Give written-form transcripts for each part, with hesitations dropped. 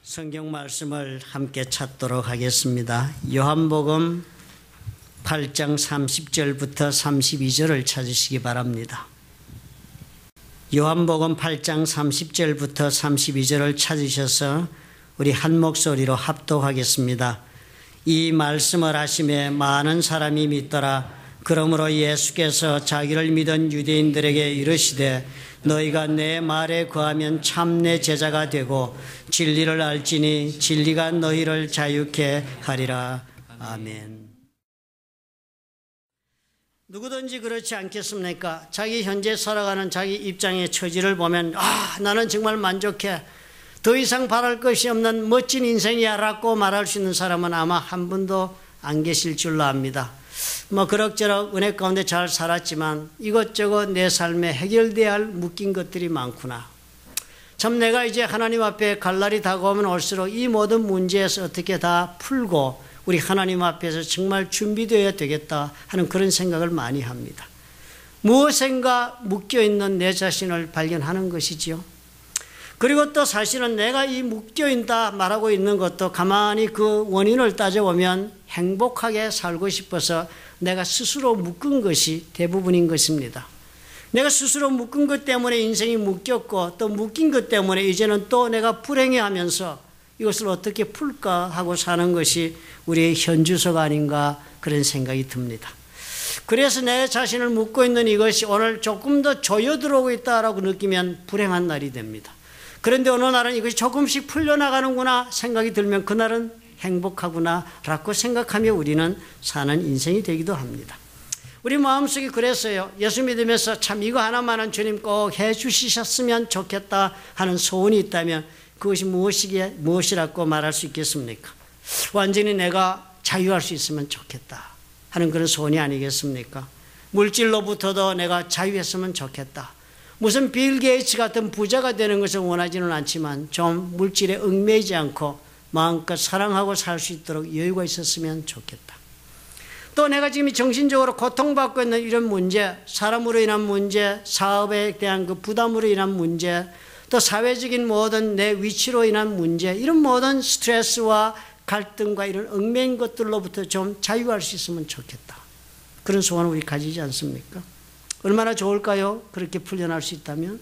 성경 말씀을 함께 찾도록 하겠습니다. 요한복음 8장 30절부터 32절을 찾으시기 바랍니다. 요한복음 8장 30절부터 32절을 찾으셔서 우리 한 목소리로 합독하겠습니다. 이 말씀을 하심에 많은 사람이 믿더라. 그러므로 예수께서 자기를 믿은 유대인들에게 이르시되 너희가 내 말에 거하면 참 내 제자가 되고 진리를 알지니 진리가 너희를 자유케 하리라. 아멘. 누구든지 그렇지 않겠습니까? 자기 현재 살아가는 자기 입장의 처지를 보면 나는 정말 만족해. 더 이상 바랄 것이 없는 멋진 인생이야 라고 말할 수 있는 사람은 아마 한 분도 안 계실 줄로 압니다. 그럭저럭 은혜 가운데 잘 살았지만 이것저것 내 삶에 해결돼야 할 묶인 것들이 많구나. 참 내가 이제 하나님 앞에 갈 날이 다가오면 올수록 이 모든 문제에서 어떻게 다 풀고 우리 하나님 앞에서 정말 준비되어야 되겠다 하는 그런 생각을 많이 합니다. 무엇인가 묶여있는 내 자신을 발견하는 것이지요. 그리고 또 사실은 내가 이 묶여있다 말하고 있는 것도 가만히 그 원인을 따져보면 행복하게 살고 싶어서 내가 스스로 묶은 것이 대부분인 것입니다. 내가 스스로 묶은 것 때문에 인생이 묶였고 또 묶인 것 때문에 이제는 또 내가 불행해하면서 이것을 어떻게 풀까 하고 사는 것이 우리의 현주소가 아닌가 그런 생각이 듭니다. 그래서 내 자신을 묶고 있는 이것이 오늘 조금 더 조여들어오고 있다라고 느끼면 불행한 날이 됩니다. 그런데 어느 날은 이것이 조금씩 풀려나가는구나 생각이 들면 그날은 행복하구나 라고 생각하며 우리는 사는 인생이 되기도 합니다. 우리 마음속에 그랬어요. 예수 믿으면서 참 이거 하나만은 주님 꼭 해주셨으면 좋겠다 하는 소원이 있다면 그것이 무엇이라고 말할 수 있겠습니까? 완전히 내가 자유할 수 있으면 좋겠다 하는 그런 소원이 아니겠습니까? 물질로부터도 내가 자유했으면 좋겠다. 무슨 빌 게이츠 같은 부자가 되는 것을 원하지는 않지만 좀 물질에 얽매이지 않고 마음껏 사랑하고 살 수 있도록 여유가 있었으면 좋겠다. 또 내가 지금 정신적으로 고통받고 있는 이런 문제, 사람으로 인한 문제, 사업에 대한 그 부담으로 인한 문제, 또 사회적인 모든 내 위치로 인한 문제, 이런 모든 스트레스와 갈등과 이런 얽매인 것들로부터 좀 자유할 수 있으면 좋겠다. 그런 소원을 우리 가지지 않습니까? 얼마나 좋을까요? 그렇게 풀려날 수 있다면.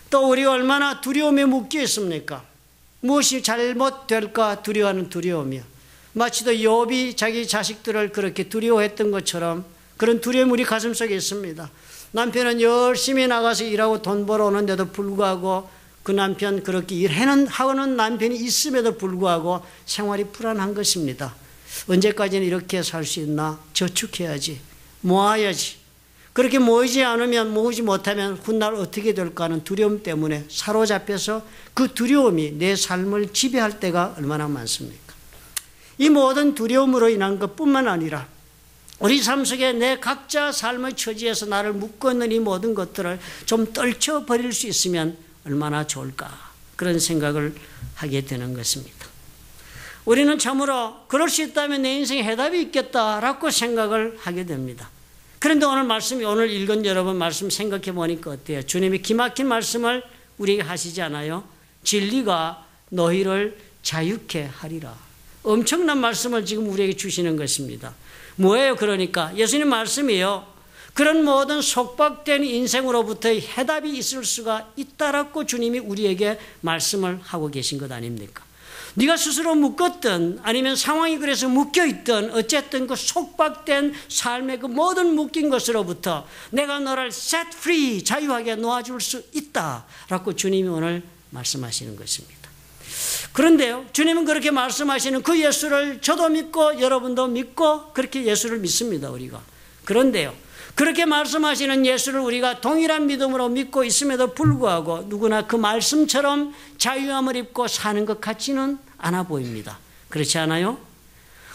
또 우리가 얼마나 두려움에 묶여 있습니까? 무엇이 잘못될까 두려워하는 두려움이요. 마치도 욥이 자기 자식들을 그렇게 두려워했던 것처럼 그런 두려움이 우리 가슴속에 있습니다. 남편은 열심히 나가서 일하고 돈 벌어오는데도 불구하고 그 남편 그렇게 일하는 남편이 있음에도 불구하고 생활이 불안한 것입니다. 언제까지는 이렇게 살 수 있나? 저축해야지, 모아야지. 그렇게 모이지 못하면 훗날 어떻게 될까 하는 두려움 때문에 사로잡혀서 그 두려움이 내 삶을 지배할 때가 얼마나 많습니까? 이 모든 두려움으로 인한 것뿐만 아니라 우리 삶 속에 내 각자 삶의 처지에서 나를 묶고 있는 이 모든 것들을 좀 떨쳐버릴 수 있으면 얼마나 좋을까 그런 생각을 하게 되는 것입니다. 우리는 참으로 그럴 수 있다면 내 인생에 해답이 있겠다라고 생각을 하게 됩니다. 그런데 오늘 읽은 여러분 말씀 생각해 보니까 어때요? 주님이 기막힌 말씀을 우리에게 하시지 않아요? 진리가 너희를 자유케 하리라. 엄청난 말씀을 지금 우리에게 주시는 것입니다. 뭐예요? 그러니까 예수님 말씀이에요. 그런 모든 속박된 인생으로부터의 해답이 있을 수가 있다라고 주님이 우리에게 말씀을 하고 계신 것 아닙니까? 네가 스스로 묶었든 아니면 상황이 그래서 묶여있든 어쨌든 그 속박된 삶의 그 모든 묶인 것으로부터 내가 너를 set free, 자유하게 놓아줄 수 있다라고 주님이 오늘 말씀하시는 것입니다. 그런데요, 주님은 그렇게 말씀하시는 그 예수를 저도 믿고 여러분도 믿고 그렇게 예수를 믿습니다, 우리가. 그런데요, 그렇게 말씀하시는 예수를 우리가 동일한 믿음으로 믿고 있음에도 불구하고 누구나 그 말씀처럼 자유함을 입고 사는 것 같지는 않아 보입니다. 그렇지 않아요?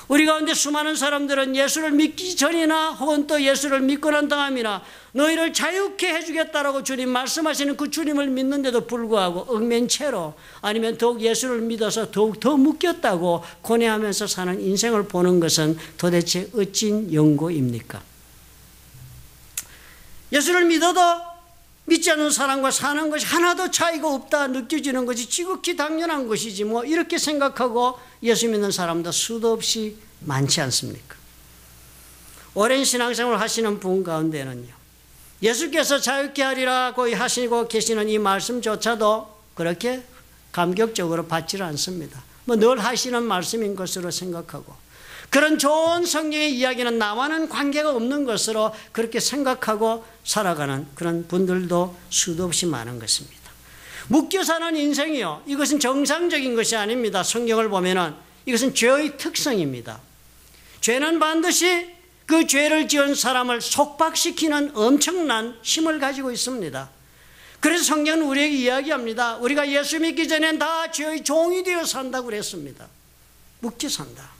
우리 가운데 수많은 사람들은 예수를 믿기 전이나 혹은 또 예수를 믿고 난 다음이나 너희를 자유케 해주겠다라고 주님 말씀하시는 그 주님을 믿는데도 불구하고 얽맨 채로 아니면 더욱 예수를 믿어서 더욱 더 묶였다고 고뇌하면서 사는 인생을 보는 것은 도대체 어찐 연고입니까? 예수를 믿어도 믿지 않는 사람과 사는 것이 하나도 차이가 없다 느껴지는 것이 지극히 당연한 것이지 뭐 이렇게 생각하고 예수 믿는 사람도 수도 없이 많지 않습니까? 오랜 신앙생활을 하시는 분 가운데는요, 예수께서 자유케 하리라고 하시고 계시는 이 말씀조차도 그렇게 감격적으로 받지를 않습니다. 뭐 늘 하시는 말씀인 것으로 생각하고, 그런 좋은 성경의 이야기는 나와는 관계가 없는 것으로 그렇게 생각하고 살아가는 그런 분들도 수도 없이 많은 것입니다. 묶여 사는 인생이요, 이것은 정상적인 것이 아닙니다. 성경을 보면은 이것은 죄의 특성입니다. 죄는 반드시 그 죄를 지은 사람을 속박시키는 엄청난 힘을 가지고 있습니다. 그래서 성경은 우리에게 이야기합니다. 우리가 예수 믿기 전엔 다 죄의 종이 되어 산다고 그랬습니다. 묶여 산다.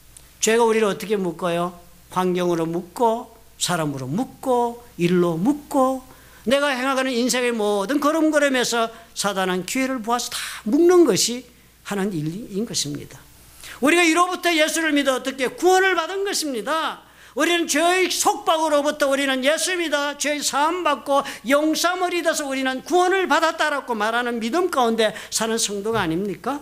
죄가 우리를 어떻게 묶어요? 환경으로 묶고, 사람으로 묶고, 일로 묶고, 내가 행하는 인생의 모든 걸음걸음에서 사단은 기회를 보아서 다 묶는 것이 하는 일인 것입니다. 우리가 이로부터 예수를 믿어 어떻게 구원을 받은 것입니다. 우리는 죄의 속박으로부터 우리는 예수 믿어 죄의 사함받고 용서함을 얻어서 우리는 구원을 받았다라고 말하는 믿음 가운데 사는 성도가 아닙니까?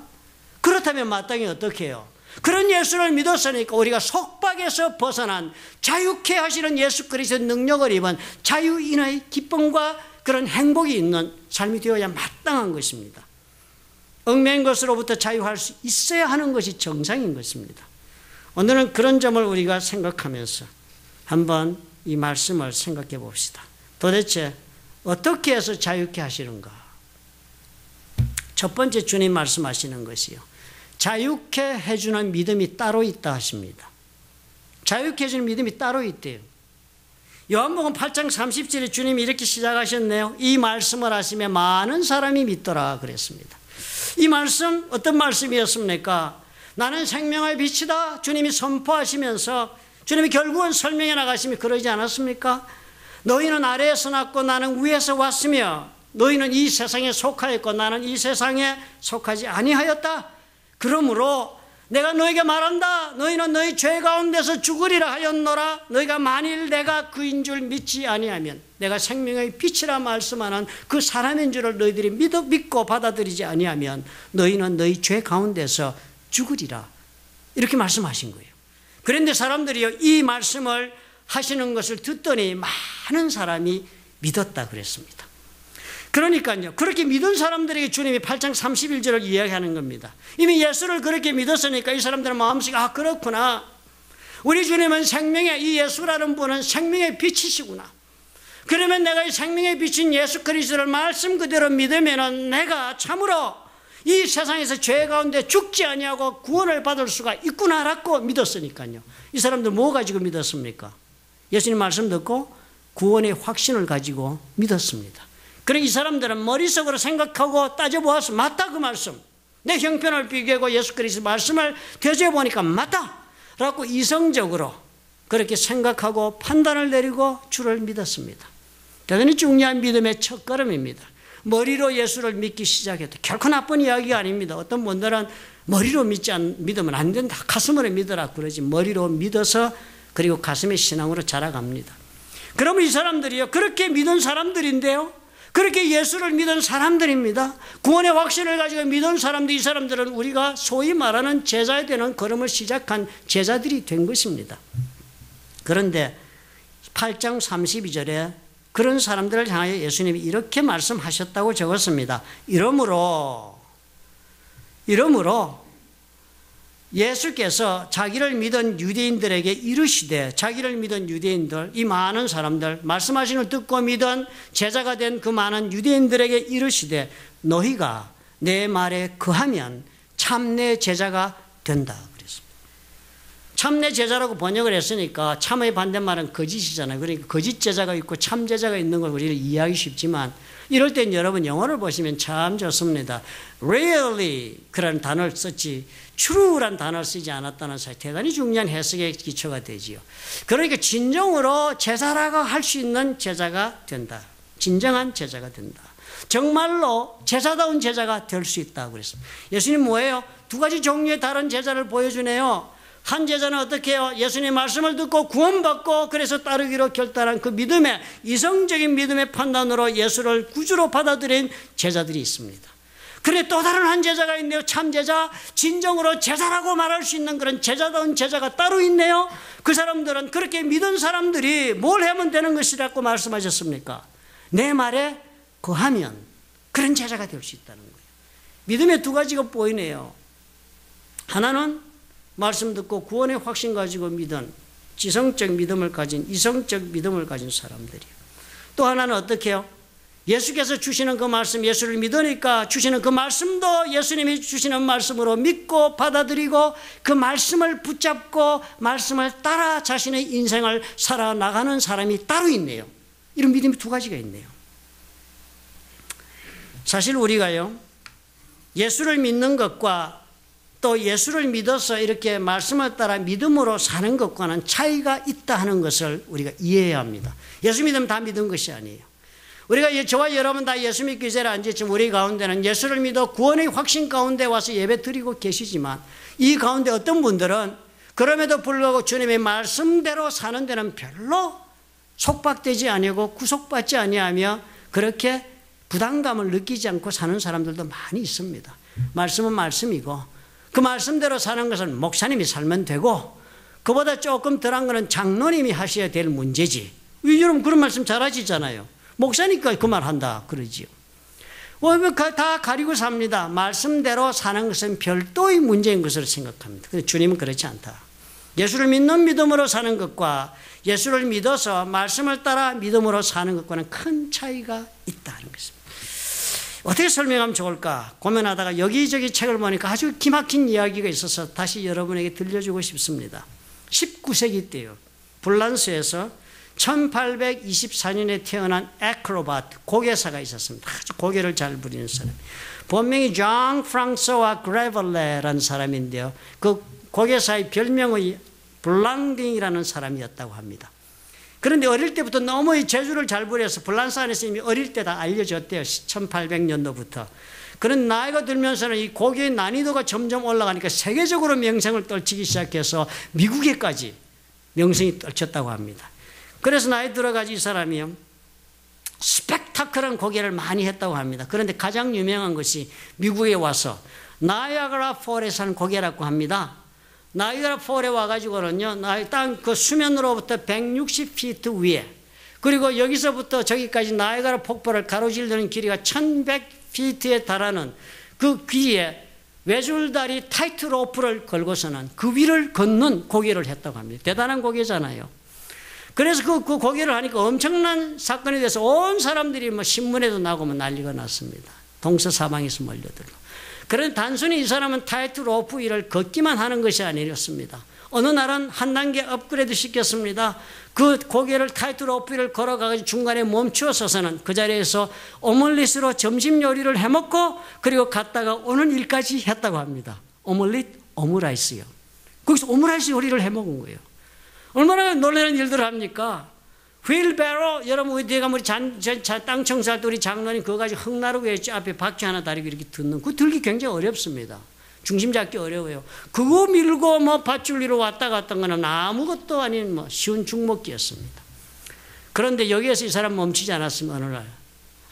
그렇다면 마땅히 어떻게 해요? 그런 예수를 믿었으니까 우리가 속박에서 벗어난 자유케 하시는 예수 그리스도의 능력을 입은 자유인의 기쁨과 그런 행복이 있는 삶이 되어야 마땅한 것입니다. 얽매인 것으로부터 자유할 수 있어야 하는 것이 정상인 것입니다. 오늘은 그런 점을 우리가 생각하면서 한번 이 말씀을 생각해 봅시다. 도대체 어떻게 해서 자유케 하시는가? 첫 번째 주님 말씀하시는 것이요, 자유케 해주는 믿음이 따로 있다 하십니다. 자유케 해주는 믿음이 따로 있대요. 요한복음 8장 30절에 주님이 이렇게 시작하셨네요. 이 말씀을 하시며 많은 사람이 믿더라 그랬습니다. 이 말씀 어떤 말씀이었습니까? 나는 생명의 빛이다 주님이 선포하시면서 주님이 결국은 설명해 나가시며 그러지 않았습니까? 너희는 아래에서 났고 나는 위에서 왔으며 너희는 이 세상에 속하였고 나는 이 세상에 속하지 아니하였다. 그러므로 내가 너에게 말한다. 너희는 너희 죄 가운데서 죽으리라 하였노라. 너희가 만일 내가 그인 줄 믿지 아니하면, 내가 생명의 빛이라 말씀하는 그 사람인 줄을 너희들이 믿고 받아들이지 아니하면 너희는 너희 죄 가운데서 죽으리라. 이렇게 말씀하신 거예요. 그런데 사람들이요, 이 말씀을 하시는 것을 듣더니 많은 사람이 믿었다 그랬습니다. 그러니까요, 그렇게 믿은 사람들에게 주님이 8장 31절을 이야기하는 겁니다. 이미 예수를 그렇게 믿었으니까 이 사람들은 마음속에 아 그렇구나, 우리 주님은 생명의, 이 예수라는 분은 생명의 빛이시구나. 그러면 내가 이 생명의 빛인 예수 그리스도를 말씀 그대로 믿으면 내가 참으로 이 세상에서 죄 가운데 죽지 아니하고 구원을 받을 수가 있구나라고 믿었으니까요. 이 사람들 뭐 가지고 믿었습니까? 예수님 말씀 듣고 구원의 확신을 가지고 믿었습니다. 그러니까 이 사람들은 머릿속으로 생각하고 따져보아서 맞다 그 말씀, 내 형편을 비교하고 예수 그리스도 말씀을 되짚어보니까 맞다 라고 이성적으로 그렇게 생각하고 판단을 내리고 주를 믿었습니다. 대단히 중요한 믿음의 첫걸음입니다. 머리로 예수를 믿기 시작해도 결코 나쁜 이야기가 아닙니다. 어떤 분들은 머리로 믿으면 안 된다, 가슴으로 믿어라 그러지, 머리로 믿어서 그리고 가슴의 신앙으로 자라갑니다. 그러면 이 사람들이요, 그렇게 믿은 사람들인데요, 그렇게 예수를 믿은 사람들입니다. 구원의 확신을 가지고 믿은 사람들, 이 사람들은 우리가 소위 말하는 제자에 되는 걸음을 시작한 제자들이 된 것입니다. 그런데 8장 32절에 그런 사람들을 향하여 예수님이 이렇게 말씀하셨다고 적었습니다. 이러므로 예수께서 자기를 믿은 유대인들에게 이르시되, 자기를 믿은 유대인들, 이 많은 사람들, 말씀하시는 걸 듣고 믿은 제자가 된 그 많은 유대인들에게 이르시되 너희가 내 말에 거하면 참내 제자가 된다 그랬습니다. 참내 제자라고 번역을 했으니까 참의 반대말은 거짓이잖아요. 그러니까 거짓 제자가 있고 참 제자가 있는 걸 우리는 이해하기 쉽지만, 이럴 땐 여러분 영어를 보시면 참 좋습니다. Really 그라는 단어를 썼지 true란 단어를 쓰지 않았다는 사실, 대단히 중요한 해석의 기초가 되지요. 그러니까 진정으로 제자라고 할 수 있는 제자가 된다. 진정한 제자가 된다. 정말로 제자다운 제자가 될 수 있다고 그랬습니다. 예수님 뭐예요? 두 가지 종류의 다른 제자를 보여주네요. 한 제자는 어떻게 해요? 예수님의 말씀을 듣고 구원받고 그래서 따르기로 결단한 그 믿음의 이성적인 믿음의 판단으로 예수를 구주로 받아들인 제자들이 있습니다. 그런데 또 다른 한 제자가 있네요. 참 제자, 진정으로 제자라고 말할 수 있는 그런 제자다운 제자가 따로 있네요. 그 사람들은 그렇게 믿은 사람들이 뭘 하면 되는 것이라고 말씀하셨습니까? 내 말에 거하면 그런 제자가 될 수 있다는 거예요. 믿음의 두 가지가 보이네요. 하나는 말씀 듣고 구원의 확신 가지고 믿은 지성적 믿음을 가진 이성적 믿음을 가진 사람들이에요. 또 하나는 어떻게 해요? 예수께서 주시는 그 말씀, 예수를 믿으니까 주시는 그 말씀도 예수님이 주시는 말씀으로 믿고 받아들이고 그 말씀을 붙잡고 말씀을 따라 자신의 인생을 살아나가는 사람이 따로 있네요. 이런 믿음이 두 가지가 있네요. 사실 우리가요, 예수를 믿는 것과 또 예수를 믿어서 이렇게 말씀을 따라 믿음으로 사는 것과는 차이가 있다 하는 것을 우리가 이해해야 합니다. 예수 믿으면 다 믿은 것이 아니에요. 우리가 저와 여러분 다 예수 믿기 전에 앉았지만 우리 가운데는 예수를 믿어 구원의 확신 가운데 와서 예배 드리고 계시지만 이 가운데 어떤 분들은 그럼에도 불구하고 주님의 말씀대로 사는 데는 별로 속박되지 아니하고 구속받지 아니하며 그렇게 부담감을 느끼지 않고 사는 사람들도 많이 있습니다. 말씀은 말씀이고 그 말씀대로 사는 것은 목사님이 살면 되고 그보다 조금 덜한 것은 장로님이 하셔야 될 문제지. 여러분 그런 말씀 잘 하시잖아요. 목사니까 그 말 한다 그러지요. 다 가리고 삽니다. 말씀대로 사는 것은 별도의 문제인 것으로 생각합니다. 그런데 주님은 그렇지 않다. 예수를 믿는 믿음으로 사는 것과 예수를 믿어서 말씀을 따라 믿음으로 사는 것과는 큰 차이가 있다는 것입니다. 어떻게 설명하면 좋을까 고민하다가 여기저기 책을 보니까 아주 기막힌 이야기가 있어서 다시 여러분에게 들려주고 싶습니다. 19세기 때요. 불란스에서 1824년에 태어난 애크로바트, 고개사가 있었습니다. 아주 고개를 잘 부리는 사람. 본명이 장 프랑소와 그레벌레라는 사람인데요. 그 고개사의 별명의 블랑딩이라는 사람이었다고 합니다. 그런데 어릴 때부터 너무 이 재주를 잘 부려서 불란스 안에서 이미 어릴 때 다 알려졌대요. 1800년도부터. 그런 나이가 들면서는 이 고개의 난이도가 점점 올라가니까 세계적으로 명성을 떨치기 시작해서 미국에까지 명성이 떨쳤다고 합니다. 그래서 나이 들어가지고 이 사람이요, 스펙타클한 고개를 많이 했다고 합니다. 그런데 가장 유명한 것이 미국에 와서 나이아가라 폴에 산 고개라고 합니다. 나이아가라 폴에 와가지고는요, 땅 그 수면으로부터 160피트 위에, 그리고 여기서부터 저기까지 나이아가라 폭포를 가로질르는 길이가 1100피트에 달하는 그 귀에 외줄다리 타이트 로프를 걸고서는 그 위를 걷는 고개를 했다고 합니다. 대단한 고개잖아요. 그래서 그 고개를 하니까 엄청난 사건이 돼서 온 사람들이 뭐 신문에도 나고 뭐 난리가 났습니다. 동서사방에서 몰려들고. 그런데 단순히 이 사람은 타이트 로프 위를 걷기만 하는 것이 아니었습니다. 어느 날은 한 단계 업그레이드 시켰습니다. 그 고개를 타이트 로프 위를 걸어가서 중간에 멈추어 서서는 그 자리에서 오믈릿으로 점심 요리를 해먹고 그리고 갔다가 오는 일까지 했다고 합니다. 오므라이스요. 거기서 오므라이스 요리를 해먹은 거예요. 얼마나 놀라는 일들을 합니까? 휠베로, 여러분 우리 뒤에 가면 땅 청소할 때 우리 장로님 그거 가지고 흙나르고 앞에 바퀴 하나 다리고 이렇게 듣는, 그거 들기 굉장히 어렵습니다. 중심 잡기 어려워요. 그거 밀고 뭐 밧줄 위로 왔다 갔다 거는 아무것도 아닌 뭐 쉬운 중목기였습니다. 그런데 여기에서 이 사람 멈추지 않았으면 어느 날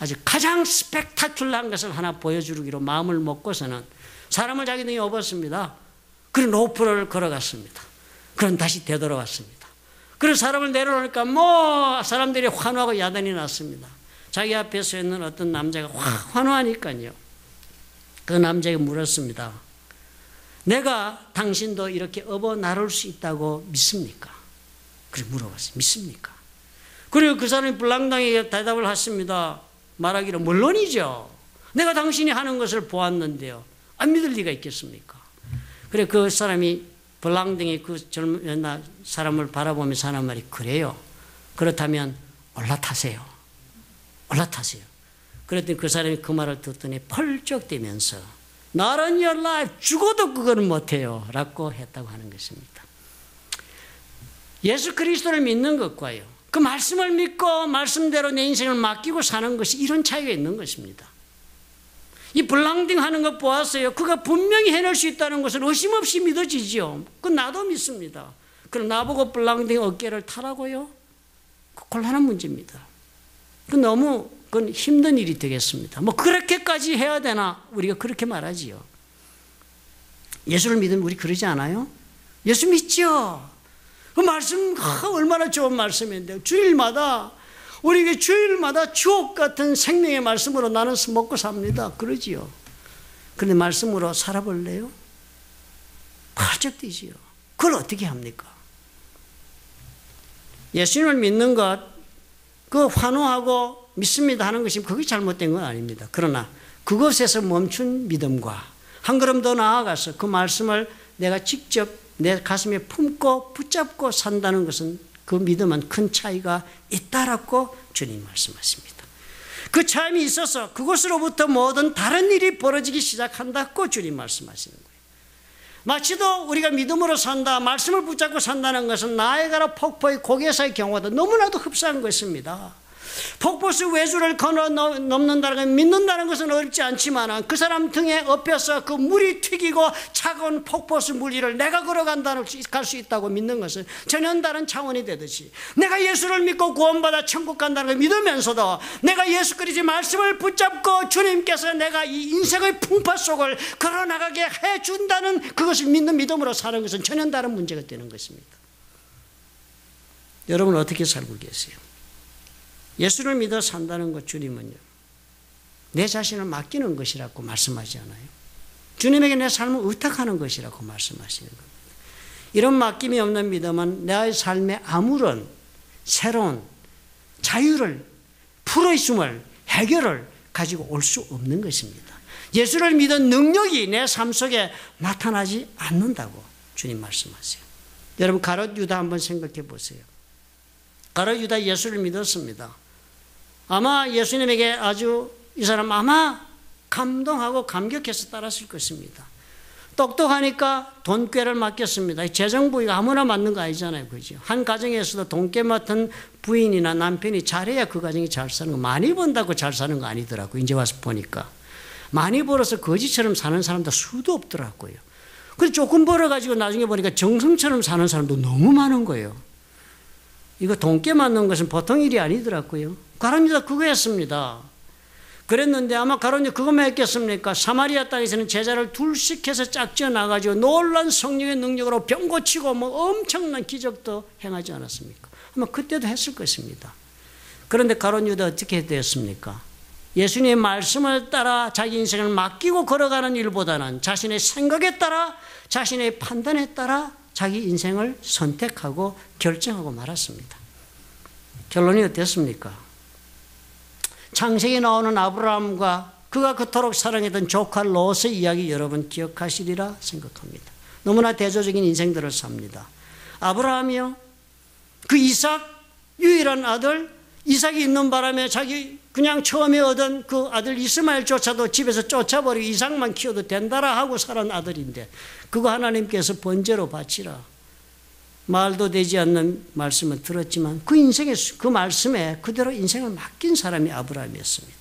아주 가장 스펙타큘러한 것을 하나 보여주기로 마음을 먹고서는 사람을 자기 등에 업었습니다. 그런 로프를 걸어갔습니다. 그럼 다시 되돌아왔습니다. 그래서 사람을 내려놓으니까 뭐 사람들이 환호하고 야단이 났습니다. 자기 앞에 서 있는 어떤 남자가 환호하니까요. 그 남자에게 물었습니다. 내가 당신도 이렇게 업어 나를 수 있다고 믿습니까? 그래 물어봤어요. 믿습니까? 그리고 그 사람이 불랑당하게 대답을 했습니다. 말하기로 물론이죠. 내가 당신이 하는 것을 보았는데요. 안 믿을 리가 있겠습니까? 그래 그 사람이 블랑딩이 그 젊은 사람을 바라보면서 하는 말이 그래요. 그렇다면 올라타세요. 올라타세요. 그랬더니 그 사람이 그 말을 듣더니 펄쩍 뛰면서 Not on your life. 죽어도 그거는 못해요. 라고 했다고 하는 것입니다. 예수 그리스도를 믿는 것과요. 그 말씀을 믿고 말씀대로 내 인생을 맡기고 사는 것이 이런 차이가 있는 것입니다. 이 블랑딩 하는 것 보았어요. 그가 분명히 해낼 수 있다는 것은 의심 없이 믿어지지요. 그건 나도 믿습니다. 그럼 나보고 블랑딩 어깨를 타라고요? 그 곤란한 문제입니다. 그건 힘든 일이 되겠습니다. 뭐 그렇게까지 해야 되나? 우리가 그렇게 말하지요. 예수를 믿으면 우리 그러지 않아요? 예수 믿죠? 그 말씀 얼마나 좋은 말씀인데요. 우리에게 주일마다 주옥 같은 생명의 말씀으로 나는 먹고 삽니다. 그러지요. 그런데 말씀으로 살아볼래요? 바짝 뛰지요. 그걸 어떻게 합니까? 예수님을 믿는 것, 그 환호하고 믿습니다 하는 것이 그게 잘못된 건 아닙니다. 그러나 그것에서 멈춘 믿음과 한 걸음 더 나아가서 그 말씀을 내가 직접 내 가슴에 품고 붙잡고 산다는 것은 그 믿음은 큰 차이가 있다라고 주님 말씀하십니다. 그 차이이 있어서 그것으로부터 모든 다른 일이 벌어지기 시작한다고 주님 말씀하시는 거예요. 마치도 우리가 믿음으로 산다, 말씀을 붙잡고 산다는 것은 나이아가라 폭포의 고개사의 경우와도 너무나도 흡사한 것입니다. 폭포수 외주를 건너 넘는다는 건 믿는다는 것은 어렵지 않지만 그 사람 등에 엎여서 그 물이 튀기고 차가운 폭포수 물 위를 내가 걸어간다는 갈 수 있다고 믿는 것은 전혀 다른 차원이 되듯이 내가 예수를 믿고 구원받아 천국 간다는 걸 믿으면서도 내가 예수 그리스도의 말씀을 붙잡고 주님께서 내가 이 인생의 풍파 속을 걸어나가게 해준다는 그것을 믿는 믿음으로 사는 것은 전혀 다른 문제가 되는 것입니다. 여러분 어떻게 살고 계세요? 예수를 믿어 산다는 것 주님은요, 내 자신을 맡기는 것이라고 말씀하지 않아요? 주님에게 내 삶을 의탁하는 것이라고 말씀하시는 겁니다. 이런 맡김이 없는 믿음은 나의 삶에 아무런 새로운 자유를, 풀어있음을, 해결을 가지고 올 수 없는 것입니다. 예수를 믿은 능력이 내 삶 속에 나타나지 않는다고 주님 말씀하세요. 여러분 가룟 유다 한번 생각해 보세요. 가룟 유다 예수를 믿었습니다. 아마 예수님에게 아주 이 사람 아마 감동하고 감격해서 따랐을 것입니다. 똑똑하니까 돈꾀를 맡겼습니다. 재정부가 아무나 맡는 거 아니잖아요. 그죠? 한 가정에서도 돈꾀 맡은 부인이나 남편이 잘해야 그 가정이 잘 사는 거, 많이 번다고 잘 사는 거 아니더라고요. 이제 와서 보니까. 많이 벌어서 거지처럼 사는 사람도 수도 없더라고요. 그래서 조금 벌어가지고 나중에 보니까 정성처럼 사는 사람도 너무 많은 거예요. 이거 돈깨 맞는 것은 보통 일이 아니더라고요. 가룟 유다 그거 했습니다. 그랬는데 아마 가룟 유다 그것만 했겠습니까? 사마리아 땅에서는 제자를 둘씩 해서 짝지어 나가지고 놀란 성령의 능력으로 병 고치고 뭐 엄청난 기적도 행하지 않았습니까? 아마 그때도 했을 것입니다. 그런데 가룟 유다 어떻게 됐습니까? 예수님의 말씀을 따라 자기 인생을 맡기고 걸어가는 일보다는 자신의 생각에 따라, 자신의 판단에 따라 자기 인생을 선택하고 결정하고 말았습니다. 결론이 어땠습니까? 창세기에 나오는 아브라함과 그가 그토록 사랑했던 조카 롯의 이야기 여러분 기억하시리라 생각합니다. 너무나 대조적인 인생들을 삽니다. 아브라함이요, 그 이삭 유일한 아들, 이삭이 있는 바람에 자기 그냥 처음에 얻은 그 아들 이스마엘조차도 집에서 쫓아버리고 이삭만 키워도 된다라 하고 살은 아들인데 그거 하나님께서 번제로 바치라. 말도 되지 않는 말씀을 들었지만 그 인생에, 그 말씀에 그대로 인생을 맡긴 사람이 아브라함이었습니다.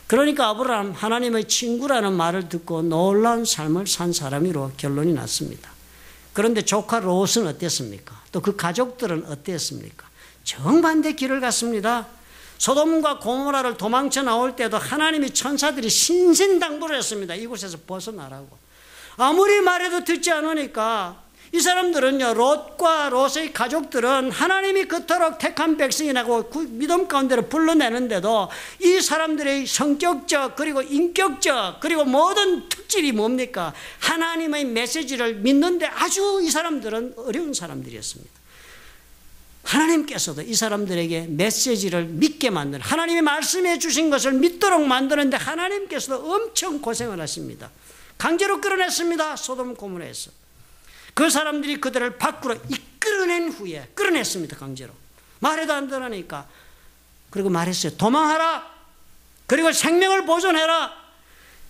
그러니까 아브라함 하나님의 친구라는 말을 듣고 놀라운 삶을 산 사람으로 결론이 났습니다. 그런데 조카 롯은 어땠습니까? 또 그 가족들은 어땠습니까? 정반대 길을 갔습니다. 소돔과 고모라를 도망쳐 나올 때도 하나님의 천사들이 신신당부를 했습니다. 이곳에서 벗어나라고. 아무리 말해도 듣지 않으니까 이 사람들은요, 롯과 롯의 가족들은 하나님이 그토록 택한 백성이라고 그 믿음 가운데로 불러내는데도 이 사람들의 성격적 그리고 인격적 그리고 모든 특질이 뭡니까? 하나님의 메시지를 믿는데 아주 이 사람들은 어려운 사람들이었습니다. 하나님께서도 이 사람들에게 메시지를 믿게 만드는, 하나님이 말씀해 주신 것을 믿도록 만드는데 하나님께서도 엄청 고생을 하십니다. 강제로 끌어냈습니다. 소돔 고모라에서. 그 사람들이 그들을 밖으로 이끌어낸 후에 끌어냈습니다. 강제로. 말해도 안 들으니까. 그리고 말했어요. 도망하라. 그리고 생명을 보존해라.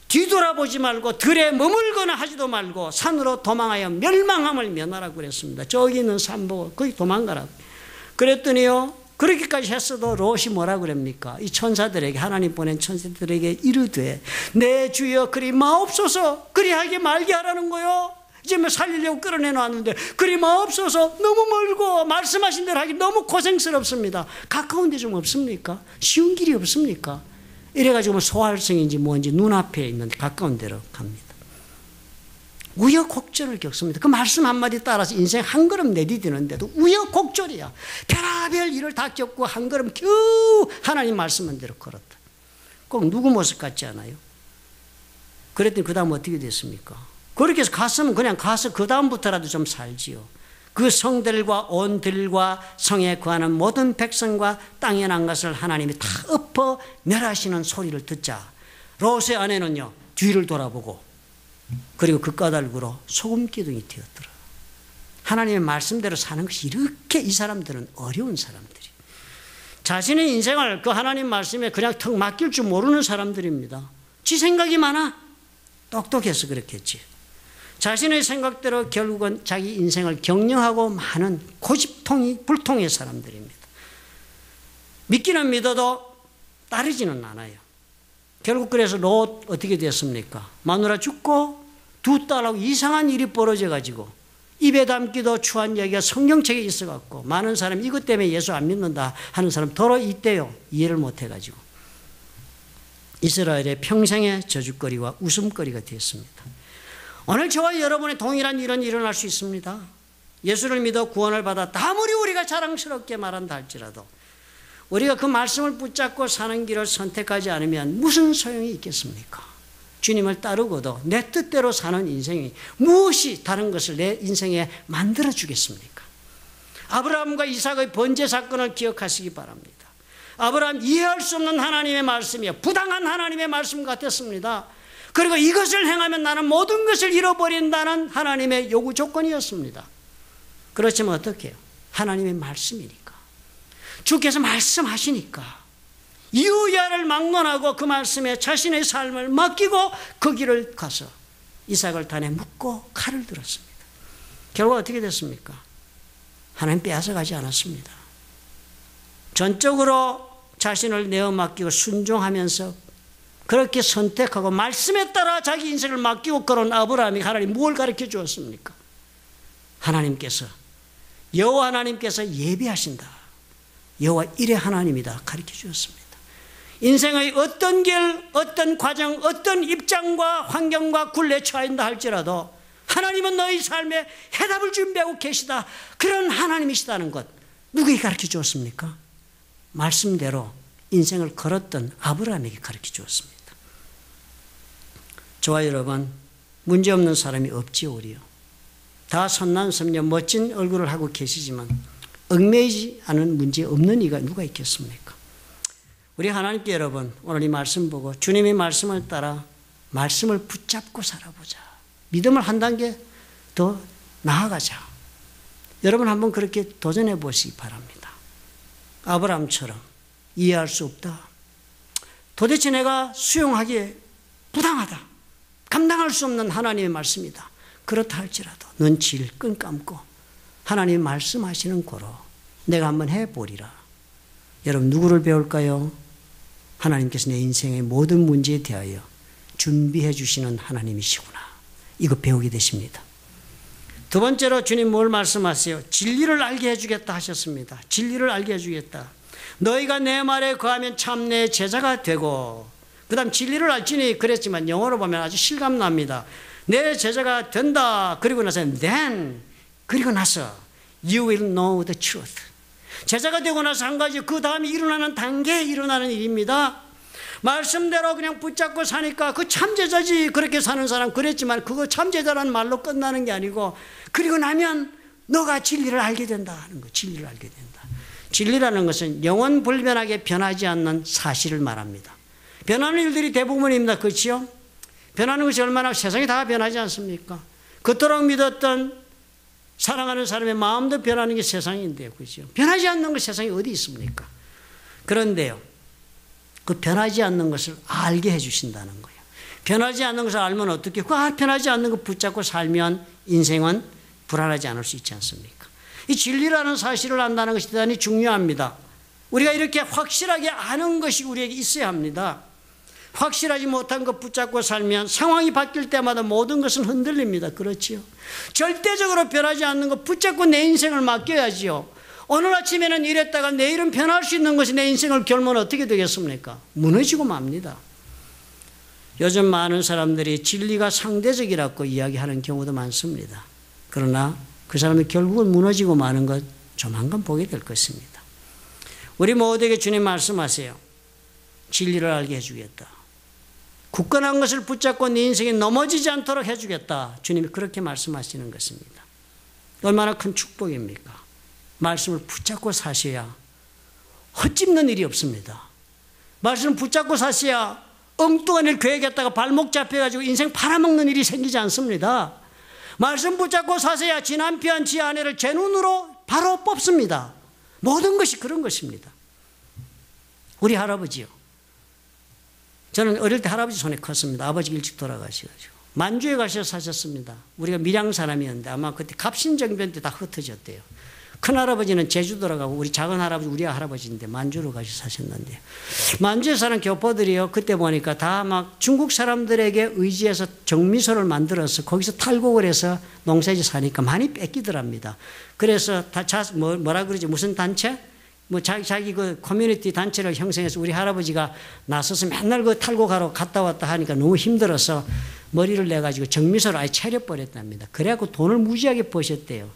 뒤돌아보지 말고 들에 머물거나 하지도 말고 산으로 도망하여 멸망함을 면하라고 그랬습니다. 저기 있는 산 보고 거기 도망가라. 그랬더니요, 그렇게까지 했어도 롯이 뭐라 그럽니까? 이 천사들에게, 하나님 보낸 천사들에게 이르되 내 주여 그리 마옵소서, 그리하게 말게 하라는 거요. 이제 뭐 살리려고 끌어내놨는데 그리 마옵소서, 너무 멀고 말씀하신 대로 하기 너무 고생스럽습니다. 가까운 데 좀 없습니까? 쉬운 길이 없습니까? 이래가지고 소활성인지 뭔지 눈앞에 있는 가까운 데로 갑니다. 우여곡절을 겪습니다. 그 말씀 한마디 따라서 인생 한 걸음 내디디는데도 우여곡절이야. 별하별 일을 다 겪고 한 걸음 겨우 하나님 말씀한 대로 걸었다. 꼭 누구 모습 같지 않아요? 그랬더니 그 다음 어떻게 됐습니까? 그렇게 해서 갔으면 그냥 가서 그 다음부터라도 좀 살지요. 그 성들과 온 들과 성에 거하는 모든 백성과 땅에 난 것을 하나님이 다 엎어 멸하시는 소리를 듣자 롯의 아내는요 뒤를 돌아보고 그리고 그 까닭으로 소금기둥이 되었더라. 하나님의 말씀대로 사는 것이 이렇게 이 사람들은 어려운 사람들이, 자신의 인생을 그 하나님 말씀에 그냥 턱 맡길 줄 모르는 사람들입니다. 지 생각이 많아. 똑똑해서 그렇겠지. 자신의 생각대로 결국은 자기 인생을 격려하고 많은 고집통이 불통의 사람들입니다. 믿기는 믿어도 따르지는 않아요. 결국 그래서 롯 어떻게 됐습니까? 마누라 죽고 두 딸하고 이상한 일이 벌어져가지고 입에 담기도 추한 얘기가 성경책에 있어갖고 많은 사람이 이것 때문에 예수 안 믿는다 하는 사람 더러 있대요. 이해를 못해가지고 이스라엘의 평생의 저주거리와 웃음거리가 되었습니다. 오늘 저와 여러분의 동일한 일은 일어날 수 있습니다. 예수를 믿어 구원을 받았다. 아무리 우리가 자랑스럽게 말한다 할지라도 우리가 그 말씀을 붙잡고 사는 길을 선택하지 않으면 무슨 소용이 있겠습니까? 주님을 따르고도 내 뜻대로 사는 인생이 무엇이 다른 것을 내 인생에 만들어 주겠습니까? 아브라함과 이삭의 번제 사건을 기억하시기 바랍니다. 아브라함 이해할 수 없는 하나님의 말씀이요, 부당한 하나님의 말씀 같았습니다. 그리고 이것을 행하면 나는 모든 것을 잃어버린다는 하나님의 요구 조건이었습니다. 그렇지만 어떻게 해요? 하나님의 말씀이니까, 주께서 말씀하시니까 이유야를 막론하고 그 말씀에 자신의 삶을 맡기고 그 길을 가서 이삭을 단에 묶고 칼을 들었습니다. 결국 어떻게 됐습니까? 하나님 빼앗아가지 않았습니다. 전적으로 자신을 내어 맡기고 순종하면서 그렇게 선택하고 말씀에 따라 자기 인생을 맡기고 걸어온 아브라함이 하나님 뭘 가르쳐 주었습니까? 하나님께서, 여호와 하나님께서 예비하신다, 여호와 일의 하나님이다 가르쳐 주었습니다. 인생의 어떤 길, 어떤 과정, 어떤 입장과 환경과 굴레 처한다 할지라도 하나님은 너희 삶에 해답을 준비하고 계시다, 그런 하나님이시다는 것 누구에게 가르쳐 주었습니까? 말씀대로 인생을 걸었던 아브라함에게 가르쳐 주었습니다. 저와 여러분, 문제없는 사람이 없지요. 우리요, 다 선난 섬녀 멋진 얼굴을 하고 계시지만 얽매이지 않은 문제 없는 이가 누가 있겠습니까? 우리 하나님께 여러분, 오늘 이 말씀 보고 주님의 말씀을 따라 말씀을 붙잡고 살아보자. 믿음을 한 단계 더 나아가자. 여러분 한번 그렇게 도전해 보시기 바랍니다. 아브라함처럼 이해할 수 없다, 도대체 내가 수용하기에 부당하다, 감당할 수 없는 하나님의 말씀이다, 그렇다 할지라도 눈치를 끈 감고 하나님 말씀하시는 고로 내가 한번 해보리라. 여러분 누구를 배울까요? 하나님께서 내 인생의 모든 문제에 대하여 준비해 주시는 하나님이시구나, 이거 배우게 되십니다. 두 번째로 주님 뭘 말씀하세요? 진리를 알게 해주겠다 하셨습니다. 진리를 알게 해주겠다. 너희가 내 말에 거하면 참 내 제자가 되고, 그 다음 진리를 알지니 그랬지만 영어로 보면 아주 실감납니다. 내 제자가 된다. 그리고 나서 then, 그리고 나서 you will know the truth. 제자가 되고 나서 한 가지, 그 다음에 일어나는 단계에 일어나는 일입니다. 말씀대로 그냥 붙잡고 사니까 그 참제자지, 그렇게 사는 사람 그랬지만 그거 참제자라는 말로 끝나는 게 아니고, 그리고 나면 너가 진리를 알게 된다 하는 거. 진리를 알게 된다. 진리라는 것은 영원 불변하게 변하지 않는 사실을 말합니다. 변하는 일들이 대부분입니다. 그렇죠? 변하는 것이 얼마나, 세상이 다 변하지 않습니까? 그토록 믿었던 사랑하는 사람의 마음도 변하는 게 세상인데요. 그렇죠? 변하지 않는 것 세상에 어디 있습니까? 그런데요, 그 변하지 않는 것을 알게 해주신다는 거예요. 변하지 않는 것을 알면 어떻게, 그 변하지 않는 것 붙잡고 살면 인생은 불안하지 않을 수 있지 않습니까? 이 진리라는 사실을 안다는 것이 대단히 중요합니다. 우리가 이렇게 확실하게 아는 것이 우리에게 있어야 합니다. 확실하지 못한 것 붙잡고 살면 상황이 바뀔 때마다 모든 것은 흔들립니다. 그렇지요. 절대적으로 변하지 않는 것 붙잡고 내 인생을 맡겨야지요. 오늘 아침에는 이랬다가 내일은 변할 수 있는 것이 내 인생을 결면 어떻게 되겠습니까? 무너지고 맙니다. 요즘 많은 사람들이 진리가 상대적이라고 이야기하는 경우도 많습니다. 그러나 그 사람이 결국은 무너지고 마는 것 조만간 보게 될 것입니다. 우리 모두에게 주님 말씀하세요. 진리를 알게 해주겠다. 굳건한 것을 붙잡고 네 인생이 넘어지지 않도록 해주겠다. 주님이 그렇게 말씀하시는 것입니다. 얼마나 큰 축복입니까? 말씀을 붙잡고 사셔야 헛짚는 일이 없습니다. 말씀을 붙잡고 사셔야 엉뚱한 일 계획했다가 발목 잡혀가지고 인생 팔아먹는 일이 생기지 않습니다. 말씀 붙잡고 사셔야 지 남편, 지 아내를 제 눈으로 바로 뽑습니다. 모든 것이 그런 것입니다. 우리 할아버지요. 저는 어릴 때 할아버지 손에 컸습니다. 아버지가 일찍 돌아가셔가지고. 만주에 가셔서 사셨습니다. 우리가 밀양 사람이었는데 아마 그때 갑신정변 때 다 흩어졌대요. 큰할아버지는 제주도로 가고 우리 작은할아버지 우리 할아버지인데 만주로 가셔서 사셨는데 만주에 사는 교포들이요. 그때 보니까 다 막 중국 사람들에게 의지해서 정미소를 만들어서 거기서 탈곡을 해서 농사지 사니까 많이 뺏기더랍니다. 그래서 다 뭐라 그러지 무슨 단체? 뭐 자기 그 커뮤니티 단체를 형성해서 우리 할아버지가 나서서 맨날 그 탈곡하러 갔다 왔다 하니까 너무 힘들어서 머리를 내가지고 정미소를 아예 차려버렸답니다. 그래갖고 돈을 무지하게 버셨대요.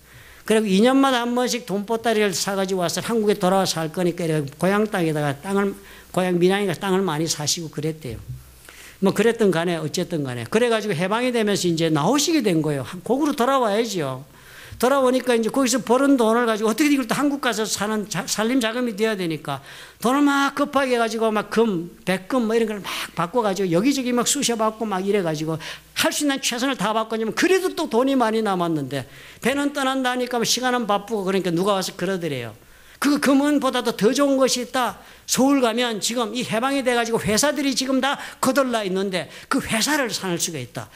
그리고 2년마다 한 번씩 돈보따리를 사가지고 와서 한국에 돌아와서 살 거니까 고향 땅에다가 고향 밀양에 땅을 많이 사시고 그랬대요. 뭐 그랬던 간에 어쨌든 간에. 그래가지고 해방이 되면서 이제 나오시게 된 거예요. 곡으로 돌아와야죠. 돌아오니까 이제 거기서 버는 돈을 가지고 어떻게 이걸 또 한국 가서 사는 살림 자금이 돼야 되니까 돈을 막 급하게 해가지고 막 백금 뭐 이런 걸 막 바꿔가지고 여기저기 막 쑤셔받고 막 이래가지고 할 수 있는 최선을 다 바꿨지만 그래도 또 돈이 많이 남았는데 배는 떠난다니까 시간은 바쁘고 그러니까 누가 와서 그러더래요. 그 금은보다도 더 좋은 것이 있다. 서울 가면 지금 이 해방이 돼가지고 회사들이 지금 다 거덜나 있는데 그 회사를 살 수가 있다.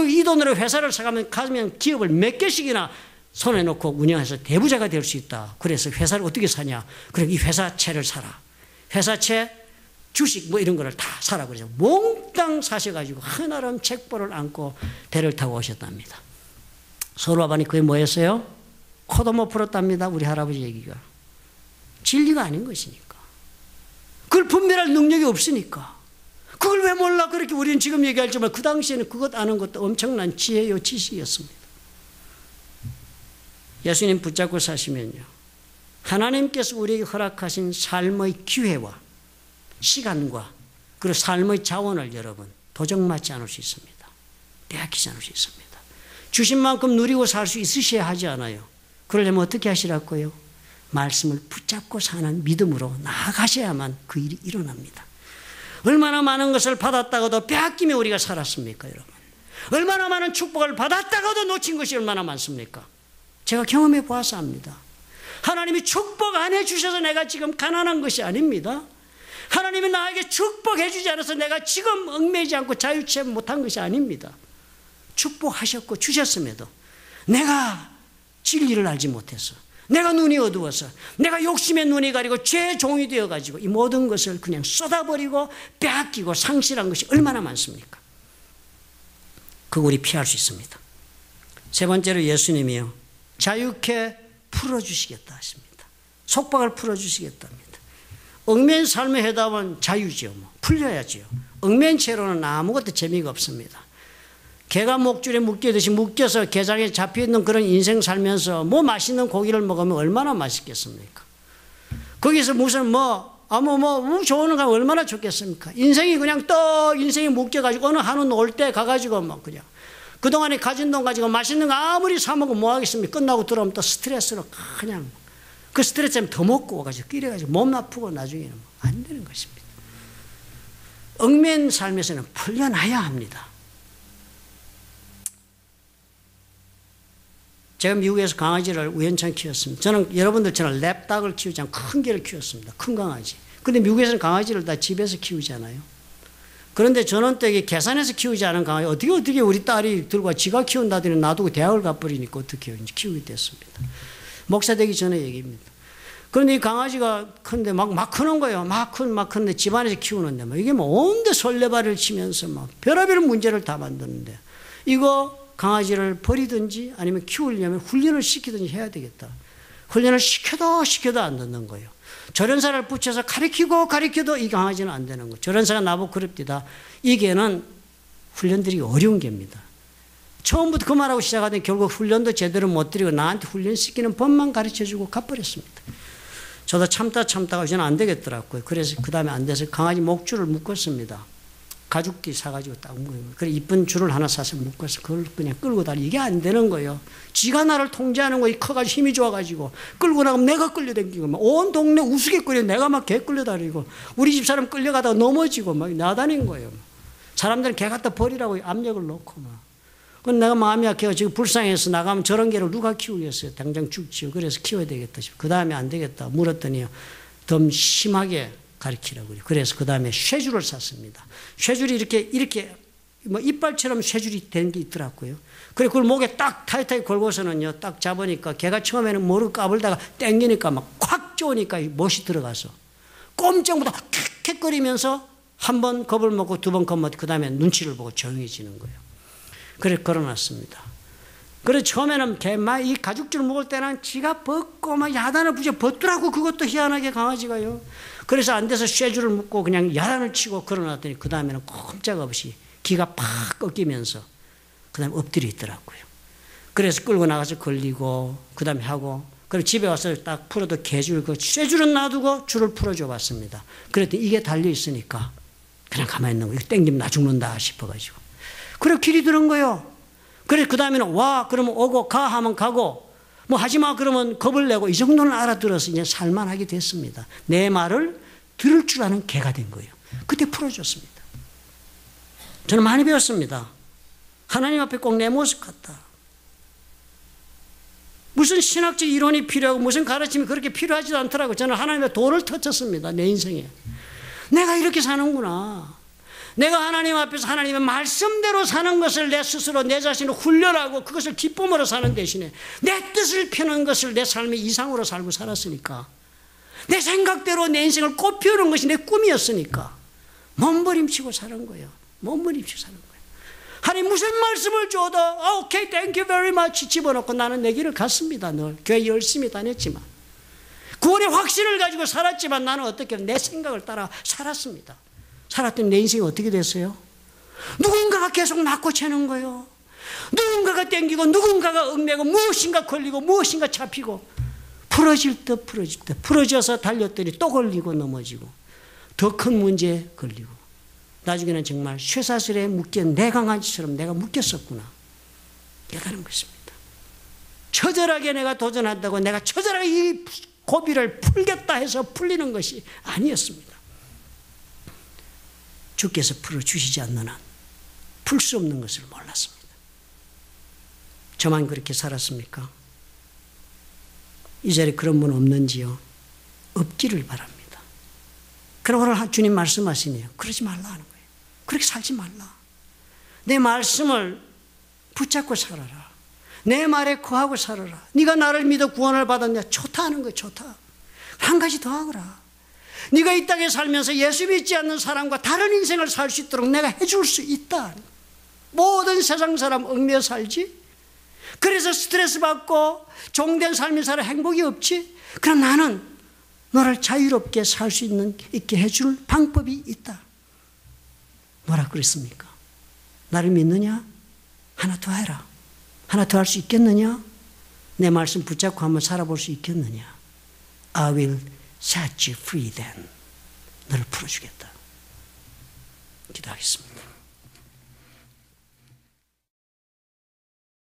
이 돈으로 회사를 가면 기업을 몇 개씩이나 손에 놓고 운영해서 대부자가 될 수 있다. 그래서 회사를 어떻게 사냐. 그래 이 회사채를 사라. 회사채, 주식 뭐 이런 거를 다 사라. 그래서 몽땅 사셔가지고 한아름 책보를 안고 배를 타고 오셨답니다. 서울 와보니 그게 뭐였어요? 코도 못 풀었답니다. 우리 할아버지 얘기가. 진리가 아닌 것이니까. 그걸 분별할 능력이 없으니까. 그걸 왜 몰라? 그렇게 우리는 지금 얘기할지만 그 당시에는 그것 아는 것도 엄청난 지혜요 지식이었습니다. 예수님 붙잡고 사시면요. 하나님께서 우리에게 허락하신 삶의 기회와 시간과 그리고 삶의 자원을 여러분 도적맞지 않을 수 있습니다. 빼앗기지 않을 수 있습니다. 주신 만큼 누리고 살 수 있으셔야 하지 않아요. 그러려면 어떻게 하시라고요? 말씀을 붙잡고 사는 믿음으로 나아가셔야만 그 일이 일어납니다. 얼마나 많은 것을 받았다가도 빼앗기며 우리가 살았습니까, 여러분? 얼마나 많은 축복을 받았다가도 놓친 것이 얼마나 많습니까? 제가 경험해 보아서 압니다. 하나님이 축복 안 해주셔서 내가 지금 가난한 것이 아닙니다. 하나님이 나에게 축복해 주지 않아서 내가 지금 얽매이지 않고 자유치 못한 것이 아닙니다. 축복하셨고 주셨음에도 내가 진리를 알지 못해서 내가 눈이 어두워서 내가 욕심의 눈이 가리고 죄의 종이 되어가지고 이 모든 것을 그냥 쏟아버리고 빼앗기고 상실한 것이 얼마나 많습니까? 그거 우리 피할 수 있습니다. 세 번째로 예수님이요. 자유케 풀어주시겠다 하십니다. 속박을 풀어주시겠답니다. 얽매인 삶의 해답은 자유지요. 풀려야지요. 얽매인 채로는 아무것도 재미가 없습니다. 개가 목줄에 묶이듯이 묶여서 게장에 잡혀있는 그런 인생 살면서 뭐 맛있는 고기를 먹으면 얼마나 맛있겠습니까? 거기서 무슨 좋은 거 얼마나 좋겠습니까? 인생이 그냥 인생이 묶여가지고 어느 한우 올 때 가가지고 막 그냥 그동안에 가진 돈 가지고 맛있는 거 아무리 사먹으면 뭐 하겠습니까? 끝나고 들어오면 또 스트레스로 그냥 그 스트레스 때문에 더 먹고 와가지고 끼려가지고 몸 아프고 나중에는 안 되는 것입니다. 얽매인 삶에서는 풀려나야 합니다. 제가 미국에서 강아지를 우연찮게 키웠습니다. 저는 여러분들처럼 랩닭을 키우지 않고 큰 개를 키웠습니다. 큰 강아지. 근데 미국에서는 강아지를 다 집에서 키우잖아요. 그런데 저는 또 이게 계산해서 키우지 않은 강아지 어떻게 우리 딸이 들고 지가 키운다더니 놔두고 대학을 가버리니까 어떻게 해요? 이제 키우게 됐습니다. 목사 되기 전에 얘기입니다. 그런데 이 강아지가 큰데 막 크는 거예요. 막 크는데 집안에서 키우는데 뭐 이게 뭐 온데 설레발을 치면서 막 별의별 문제를 다 만드는데 이거 강아지를 버리든지 아니면 키우려면 훈련을 시키든지 해야 되겠다. 훈련을 시켜도 안 듣는 거예요. 저련사를 붙여서 가르쳐도 이 강아지는 안 되는 거예요. 저련사가 나보고 그럽디다. 이 개는 훈련들이 어려운 개입니다. 처음부터 그 말하고 시작하더니 결국 훈련도 제대로 못 드리고 나한테 훈련시키는 법만 가르쳐주고 가버렸습니다. 저도 참다가 저는 안 되겠더라고요. 그래서 그 다음에 안 돼서 강아지 목줄을 묶었습니다. 가죽띠 사가지고 딱 묶어요. 그래 이쁜 줄을 하나 사서 묶어서 그걸 그냥 끌고 다니. 이게 안 되는 거예요. 지가 나를 통제하는 거에 커가지고 힘이 좋아가지고 끌고 나가면 내가 끌려다니고 막 온 동네 우스갯거리고 내가 막 개 끌려다니고 우리 집 사람 끌려가다가 넘어지고 막 나다닌 거예요. 사람들은 개 갖다 버리라고 압력을 놓고 막. 그건 내가 마음이 약해서 지금 불쌍해서 나가면 저런 개를 누가 키우겠어요. 당장 죽지요. 그래서 키워야 되겠다 싶어. 그 다음에 안 되겠다. 물었더니 더 심하게 가르치라고 그래요. 그래서 그 다음에 쇠줄을 샀습니다. 쇠줄이 이렇게 뭐 이빨처럼 쇠줄이 된 게 있더라고요. 그래 그걸 목에 딱 타이트하게 걸고서는요. 딱 잡으니까 걔가 처음에는 모르고 까불다가 땡기니까 막 콱 쪼으니까 못이 들어가서 꼼짝 못하고 킥킥거리면서 한 번 겁을 먹고 두 번 겁먹고 그 다음에 눈치를 보고 조용해지는 거예요. 그래 걸어놨습니다. 그래 처음에는 막 이 가죽줄 묶을 때는 지가 벗고 막 야단을 부셔 벗더라고. 그것도 희한하게 강아지가요. 그래서 안 돼서 쇠줄을 묶고 그냥 야단을 치고 걸어놨더니 그 다음에는 꼼짝없이 기가 팍 꺾이면서 그 다음에 엎드려 있더라고요. 그래서 끌고 나가서 걸리고 그 다음에 하고 그리고 집에 와서 딱 풀어도 개줄 그 쇠줄은 놔두고 줄을 풀어줘 봤습니다. 그랬더니 이게 달려있으니까 그냥 가만히 있는 거예요. 이거 땡기면 나 죽는다 싶어가지고. 그래 길이 들은 거예요. 그래 그 다음에는 와 그러면 오고 가 하면 가고 뭐 하지마 그러면 겁을 내고 이 정도는 알아들어서 이제 살만하게 됐습니다. 내 말을 들을 줄 아는 개가 된 거예요. 그때 풀어줬습니다. 저는 많이 배웠습니다. 하나님 앞에 꼭 내 모습 같다. 무슨 신학적 이론이 필요하고 무슨 가르침이 그렇게 필요하지도 않더라고요. 저는 하나님의 도를 터쳤습니다. 내 인생에. 내가 이렇게 사는구나. 내가 하나님 앞에서 하나님의 말씀대로 사는 것을 내 스스로 내 자신을 훈련하고 그것을 기쁨으로 사는 대신에 내 뜻을 펴는 것을 내 삶의 이상으로 살고 살았으니까 내 생각대로 내 인생을 꽃피우는 것이 내 꿈이었으니까 몸부림치고 사는 거예요. 몸부림치고 사는 거예요. 하나님 무슨 말씀을 줘도 오케이 땡큐 베리 마치 집어넣고 나는 내 길을 갔습니다. 늘 교회 열심히 다녔지만 구원의 확신을 가지고 살았지만 나는 어떻게 내 생각을 따라 살았습니다. 살았더니 내 인생이 어떻게 됐어요? 누군가가 계속 낚고 채는 거예요. 누군가가 땡기고 누군가가 얽매고 무엇인가 걸리고 무엇인가 잡히고 풀어질 듯 풀어져서 달렸더니 또 걸리고 넘어지고 더 큰 문제에 걸리고 나중에는 정말 쇠사슬에 묶인 내 강아지처럼 내가 묶였었구나 깨달은 것입니다. 처절하게 내가 도전한다고 내가 처절하게 이 고비를 풀겠다 해서 풀리는 것이 아니었습니다. 주께서 풀어주시지 않는 한 풀 수 없는 것을 몰랐습니다. 저만 그렇게 살았습니까? 이 자리에 그런 분 없는지요? 없기를 바랍니다. 그러고 오늘 주님 말씀하시네요. 그러지 말라 하는 거예요. 그렇게 살지 말라. 내 말씀을 붙잡고 살아라. 내 말에 거하고 살아라. 네가 나를 믿어 구원을 받았냐? 좋다 하는 거예요. 좋다. 한 가지 더 하거라. 네가 이 땅에 살면서 예수 믿지 않는 사람과 다른 인생을 살 수 있도록 내가 해줄 수 있다. 모든 세상 사람 얽매여 살지. 그래서 스트레스 받고 종된 삶을 살아 행복이 없지. 그럼 나는 너를 자유롭게 살 수 있게 해줄 방법이 있다. 뭐라 그랬습니까? 나를 믿느냐? 하나 더 해라. 하나 더 할 수 있겠느냐? 내 말씀 붙잡고 한번 살아볼 수 있겠느냐? I will set you free then. 너를 풀어주겠다. 기도하겠습니다.